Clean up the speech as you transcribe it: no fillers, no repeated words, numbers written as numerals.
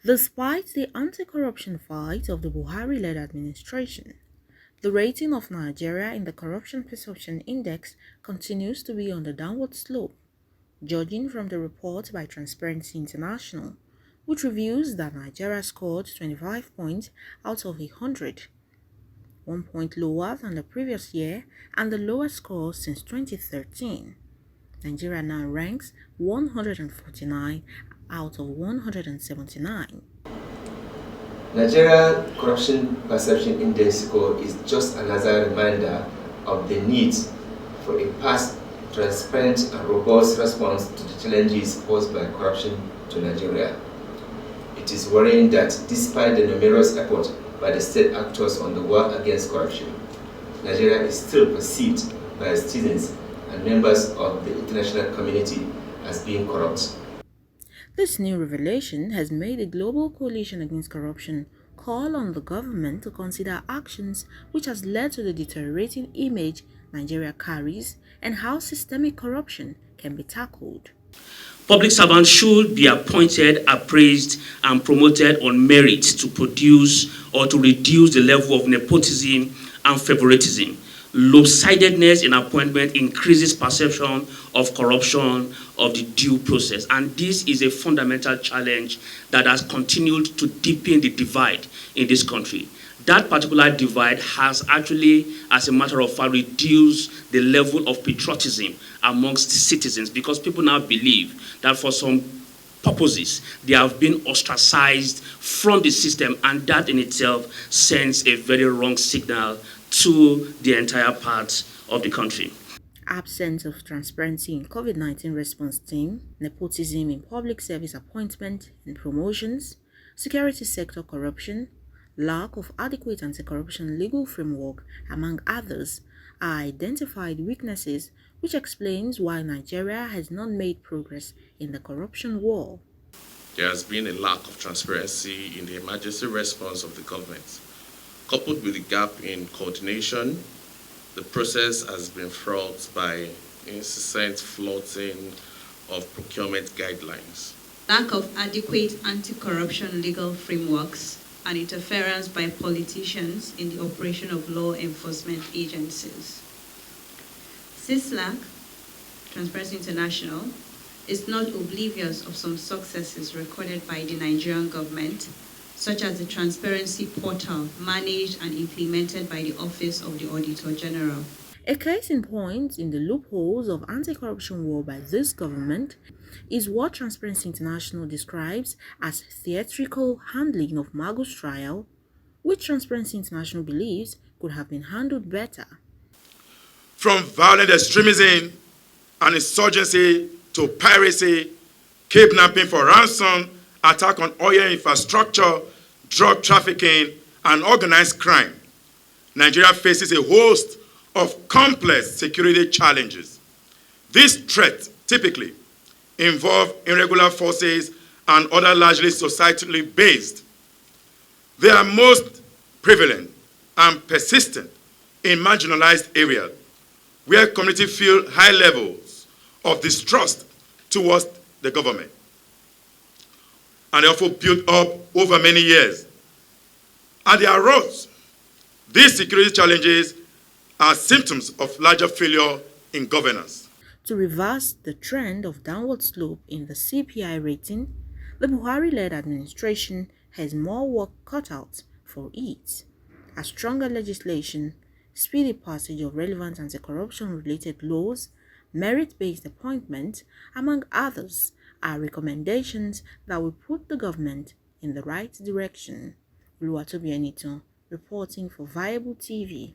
Despite the anti-corruption fight of the Buhari-led administration, the rating of Nigeria in the Corruption Perception Index continues to be on the downward slope, judging from the report by Transparency International, which reveals that Nigeria scored 25 points out of 100, 1 point lower than the previous year and the lowest score since 2013. Nigeria now ranks 149 out of 179. Nigeria Corruption Perception Index score is just another reminder of the need for a fast, transparent and robust response to the challenges posed by corruption to Nigeria. It is worrying that despite the numerous efforts by the state actors on the war against corruption, Nigeria is still perceived by citizens and members of the international community as being corrupt. This new revelation has made the Global Coalition Against Corruption call on the government to consider actions which has led to the deteriorating image Nigeria carries and how systemic corruption can be tackled. Public servants should be appointed, appraised, and promoted on merit to produce or to reduce the level of nepotism and favoritism. Lopsidedness in appointment increases perception of corruption of the due process. And this is a fundamental challenge that has continued to deepen the divide in this country. That particular divide has actually, as a matter of fact, reduced the level of patriotism amongst citizens because people now believe that for some purposes they have been ostracized from the system, and that in itself sends a very wrong signal to the entire part of the country. Absence of transparency in COVID-19 response team, nepotism in public service appointment and promotions, security sector corruption, lack of adequate anti-corruption legal framework, among others, are identified weaknesses which explains why Nigeria has not made progress in the corruption war. There has been a lack of transparency in the emergency response of the government. Coupled with the gap in coordination, the process has been fraught by incessant flouting of procurement guidelines. Lack of adequate anti-corruption legal frameworks and interference by politicians in the operation of law enforcement agencies. CISLAC, Transparency International, is not oblivious of some successes recorded by the Nigerian government, such as the Transparency Portal managed and implemented by the Office of the Auditor General. A case in point in the loopholes of anti-corruption war by this government is what Transparency International describes as theatrical handling of Mago's trial, which Transparency International believes could have been handled better. From violent extremism and insurgency to piracy, kidnapping for ransom, attack on oil infrastructure, drug trafficking, and organized crime, Nigeria faces a host of complex security challenges. These threats typically involve irregular forces and other largely societally based. They are most prevalent and persistent in marginalized areas where communities feel high levels of distrust towards the government, and they often built up over many years. At their roots, these security challenges are symptoms of larger failure in governance. To reverse the trend of downward slope in the CPI rating, the Buhari-led administration has more work cut out for it. A stronger legislation, speedy passage of relevant anti-corruption-related laws, merit-based appointment, among others, are recommendations that will put the government in the right direction. Oluwatobi Enito, reporting for Viable TV.